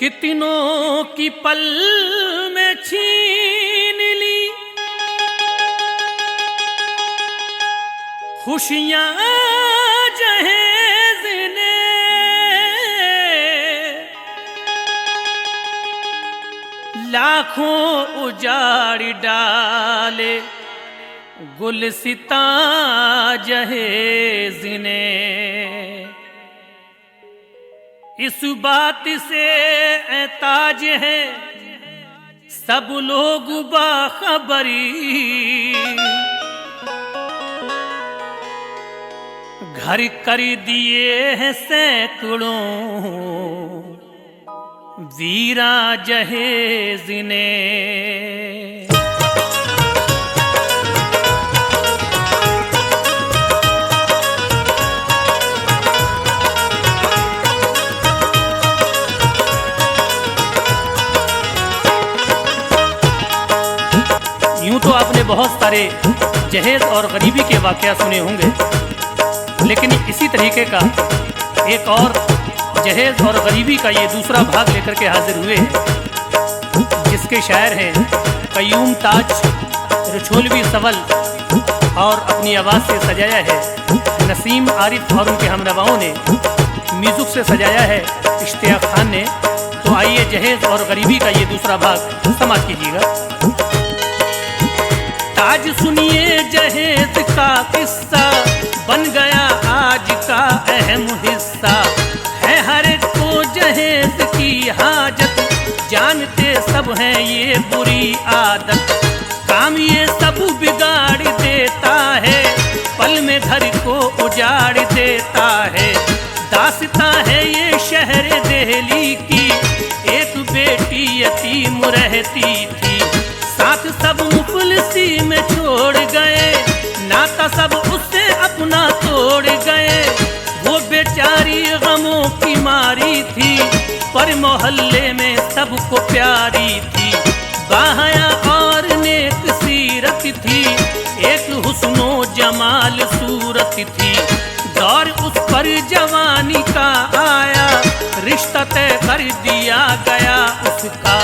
कितनों की पल में छीन ली खुशियां जहेज ने, लाखों उजाड़ डाले गुलसिता जहेज ने। इस बात से एताज है सब लोग बाखबरी, घर कर दिए हैं सैकड़ों वीरा जहेज ने। यूं तो आपने बहुत सारे जहेज और गरीबी के वाकया सुने होंगे, लेकिन इसी तरीके का एक और जहेज और गरीबी का ये दूसरा भाग लेकर के हाजिर हुए, जिसके शायर हैं कयूम ताज रछोलवी सवल और अपनी आवाज़ से सजाया है नसीम आरिफ और उनके हमनवाओं ने, म्यूजिक से सजाया है इश्तियाक खान ने। तो आइए जहेज और गरीबी का ये दूसरा भाग समाप्त कीजिएगा। आज सुनिए जहेज का किस्सा, बन गया आज का अहम हिस्सा है। हर एक को जहेज की हाजत, जानते सब हैं ये बुरी आदत। काम ये सब बिगाड़ देता है, पल में घर को उजाड़ देता है। दास्तां है ये शहर दिल्ली की, एक बेटी यतीम रहती थी। साथ सब मुफलिसी में छोड़ गए, नाता सब उससे अपना तोड़ गए। वो बेचारी गमों की मारी थी, पर मोहल्ले में सबको प्यारी थी। बाहया और नेक सीरत थी, एक हुस्नो जमाल सूरत थी। दौर उस पर जवानी का आया, रिश्ता तय कर दिया गया उसका।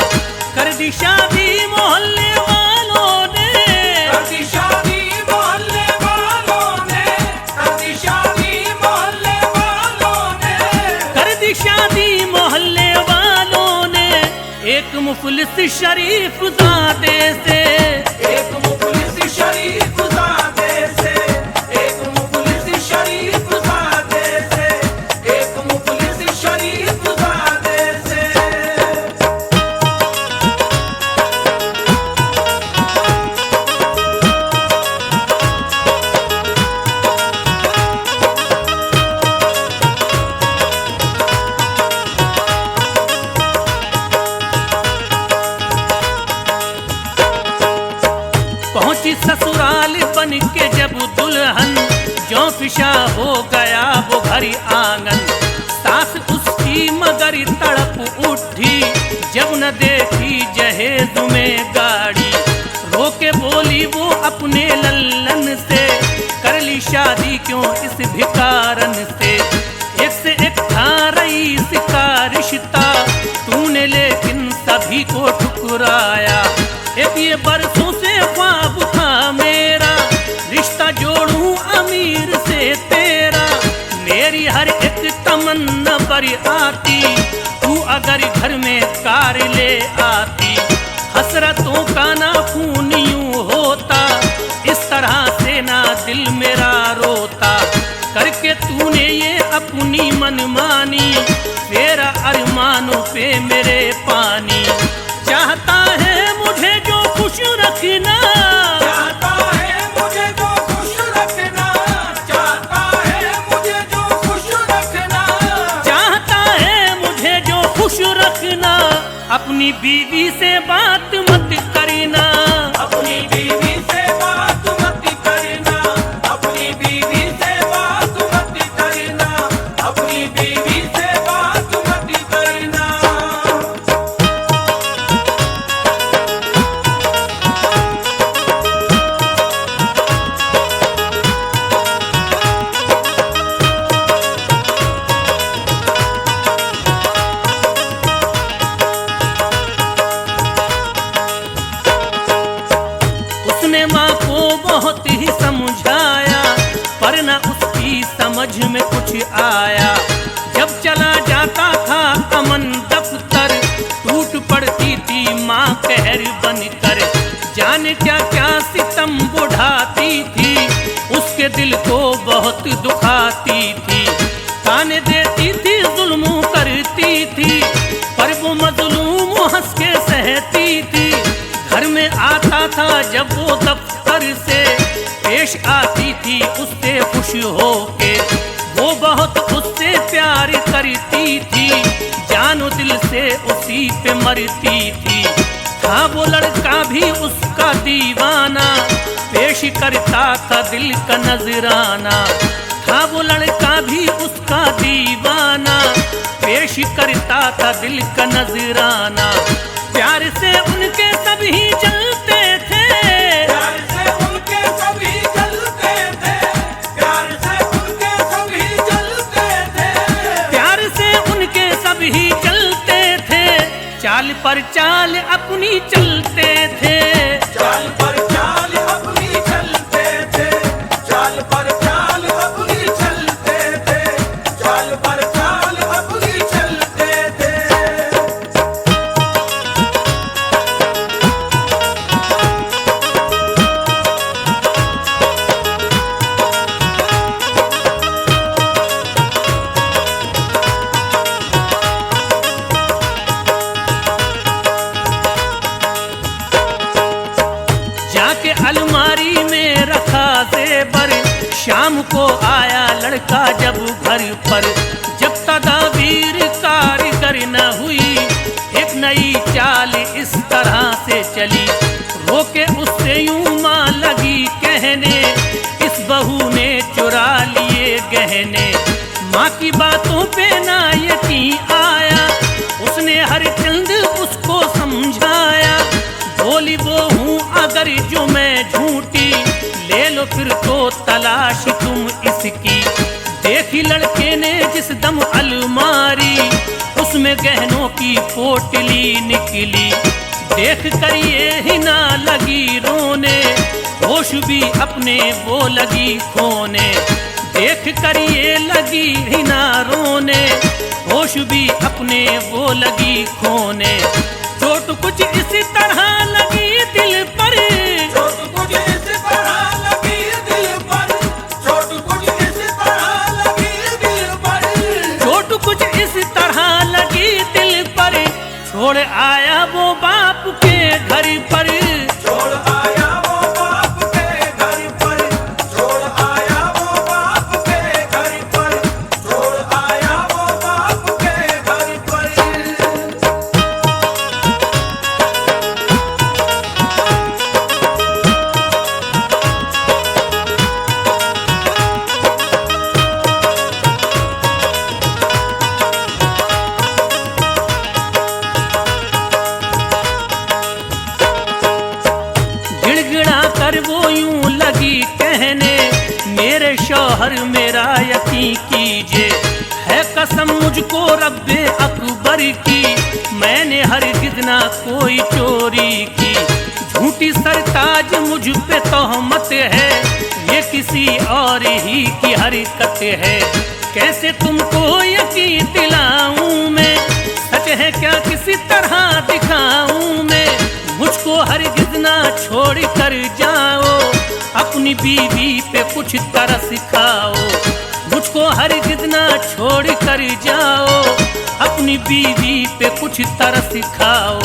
कर दी शादी मोहल्ले वालों ने, कर दी शादी मोहल्ले वालों ने, कर दी शादी मोहल्ले वालों ने, कर दी शादी मोहल्ले वालों ने। एक मुफलिस शरीफ ज़ादे से, एक मुफलिस शरीफ ज़ादे से, एक मुफलिस शरीफ ज़ादे से, एक मुफलिस शरीफ ज़ादे से। पहुंची ससुराल बन के जब दुल्हन, जो फिशा हो गया वो घर आंगन। सास उसकी मगर तड़प उठी, जब न देखी जहेज में गाड़ी। रोके बोली वो अपने लल्लन से, कर ली शादी क्यों इस भिकारन से। एक से एक था रईस का रिश्ता, तूने लेकिन सभी को ठुकराया। एक ये बरसों से ख्वाब था मेरा, रिश्ता जोड़ूं अमीर से तेरा। मेरी हर एक तमन्ना पर आती, तू अगर घर में कार ले आती। हसरतों का ना खून यूं होता, इस तरह से ना दिल मेरा रोता। करके तूने ये अपनी मनमानी, तेरा अरमानों पे मेरे पानी। चाहता है मुझे जो खुश रखना, चाहता है मुझे जो खुश रखना, चाहता है मुझे जो खुश रखना, चाहता है मुझे जो खुश रखना। अपनी बीवी से बात मत करना, अपनी बीवी से बात मत करना, अपनी बीवी से बात मत करना, अपनी बीवी से बात मत करना। समझ में कुछ आया। जब चला जाता था अमन दफ्तर, टूट पड़ती थी माँ कहर बनकर। जाने क्या क्या सितम बुढ़ाती थी, उसके दिल को बहुत दुखाती थी। ताने देती थी, जुल्म करती थी, पर वो मजलूम हंस के सहती थी। घर में आता था जब वो दफ्तर से, पेश आती थी उससे खुश होके। वो बहुत उससे प्यार करती थी, जानो दिल से उसी पे मरती थी। था वो लड़का भी उसका दीवाना, पेश करता था दिल का नजराना। था वो लड़का भी उसका दीवाना, पेश करता था दिल का नजराना। प्यार से उनके सभी जलते थे, प्यार से उनके सभी जलते थे, प्यार से उनके सभी जलते थे, प्यार से उनके सभी जलते थे। चाल पर चाल अपनी चलते थे, चाल पर चाल अपनी चलते थे, चाल पर चाल अपनी चलते थे, चाल पर चाल अपनी चलते थे। जाके अलमारी में रखा जेबर, शाम को आया लड़का जब घर पर। जब तदाबीर कारीगर न हुई, एक नई चाल इस तरह से चली। रोके उससे यूं माँ लगी कहने, इस बहू ने चुरा लिए गहने। माँ की बातों पे ना यकीन आया, उसने हर चंद उसको समझाया। बोली वो हूँ अगर जो मैं झूठी, ले लो फिर तो तलाश तुम इसकी। देखी लड़के ने जिस दम अलमारी, उसमें गहनों की पोटली निकली। देख कर ये ही ना लगी रोने, होश भी अपने वो लगी खोने। देख कर ये लगी ही ना रोने, होश भी अपने वो लगी खोने। चोट कुछ इसी तरह लगी दिल पर, चोट कुछ इस तरह लगी दिल पर, चोट कुछ इस तरह लगी दिल पर, चोट कुछ इस तरह लगी दिल पर। छोड़ आया वो बाप के घर पर, छोड़ आया वो बाप के घर पर, छोड़ आया वो बाप के घर पर, छोड़ आया वो बाप के घर पर। गिड़गिड़ा कर वो यूं लगी कहने, मेरे शौहर मेरा यकीन कीजिए। है कसम मुझको रब्बे अकबर की, मैंने हरगिज़ ना कोई चोरी की। झूठी सरताज मुझ पे तोहमत है, ये किसी और ही की हरकत है। कैसे तुमको यकीन दिलाऊं मैं, सच है क्या किसी तरह दिखाऊं मैं। मुझको हरगिज़ ना छोड़ कर जाओ, अपनी बीवी पे कुछ तरस खाओ। मुझको हरगिज़ ना छोड़ कर जाओ, अपनी बीवी पे कुछ तरस खाओ।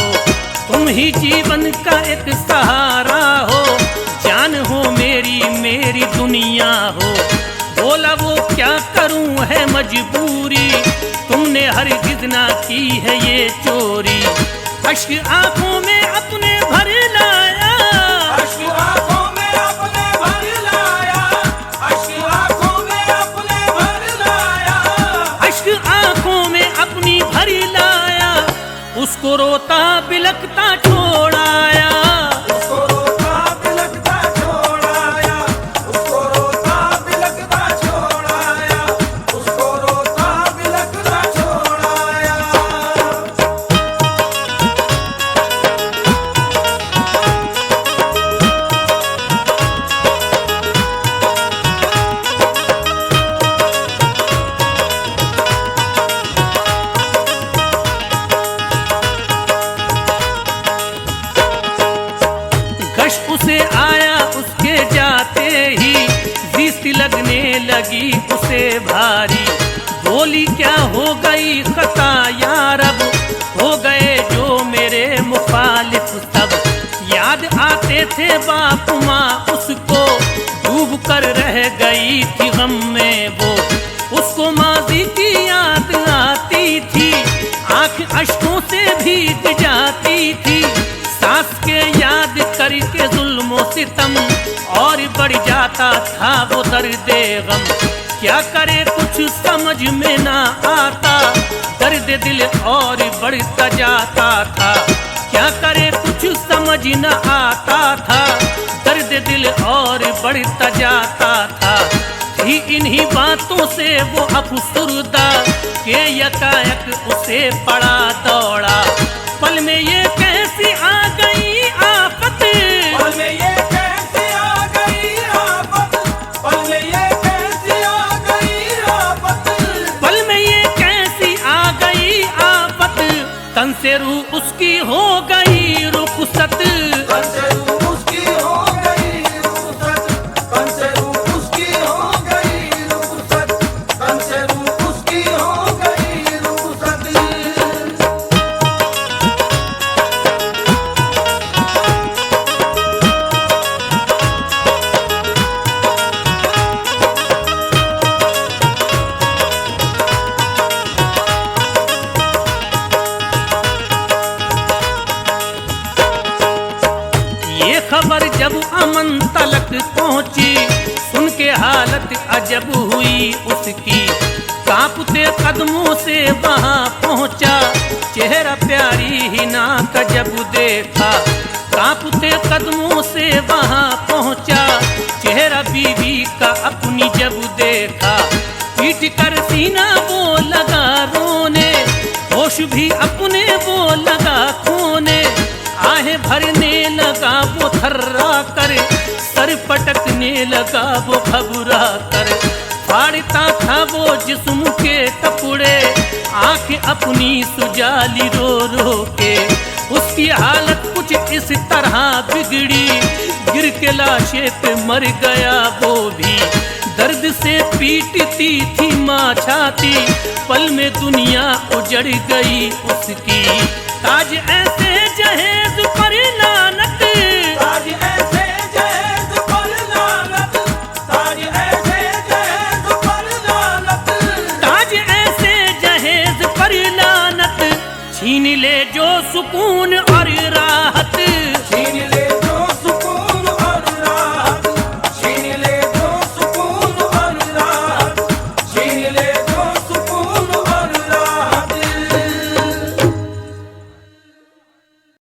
तुम ही जीवन का एक सहारा हो, जान हो मेरी मेरी दुनिया हो। बोला वो क्या करूं है मजबूरी, तुमने हरगिज़ ना की है ये चोरी। अश्क आंखों में अपने भर लाया, अश्क आँखों में अपने भर लाया, अश्क आँखों में अपने भर लाया, अश्क आंखों में अपनी भरी लाया। उसको रोता बिलखता छोड़ाया, उसको रोता बिलखता छोड़ाया, उसको रोता बिलखता छोड़ाया, उसको रोता बिलखता छोड़ाया। लगने लगी उसे भारी, बोली क्या हो गई खता यार, अब हो गए जो मेरे मुखालिफ सब। याद आते थे बाप माँ उसको, डूब कर रह गई थी गम में वो। उसको माजी की याद आती थी, आंख अश्कों से भीग जाती थी। सास के याद करके जुल्मों सितम और बढ़ जाता था वो दर्दे गम। क्या करे कुछ समझ में ना आता, दर्द दिल और बढ़ता जाता था। क्या करे कुछ समझ न आता था, दर्द दिल और बढ़ता जाता था। थी इन्हीं बातों से वो अफसुर्दा के यकायक उसे पड़ा दौड़ा। पल में ये कैसी आ गई आफत, पल में ये कैसी आ गई आफत, पल में ये कैसी आ गई आफत, पल में ये कैसी आ गई आफत। तन से रूह उसकी हो गई रुखसत, तन से रूह उसकी हो गई रुखसत, तन से रूह उसकी हो गई रुखसत, तन से रूह उसकी हो गई रुखसत। ये खबर जब अमन तलक पहुंची, सुन के हालत अजब हुई उसकी। कांपते कदमों से वहां पहुंचा, चेहरा प्यारी हिना का जब देखा। कांपते कदमों से वहां पहुंचा, चेहरा बीवी का अपनी जब देखा। पीट कर सीना वो लगा रोने, होश भी अपने वो लगा खोने। आहें भरने लगा वो थर्रा कर, सर पटकने लगा वो घबरा कर। फाड़ता था वो जिस्म के टुकड़े, आंखें अपनी सुजाली रो रो के। उसकी हालत कुछ इस तरह बिगड़ी, गिर के लाशे पे मर गया वो भी। दर्द से पीटती थी माँ छाती, पल में दुनिया उजड़ गई उसकी। ताज ऐसे जहेज पर लानत, ताज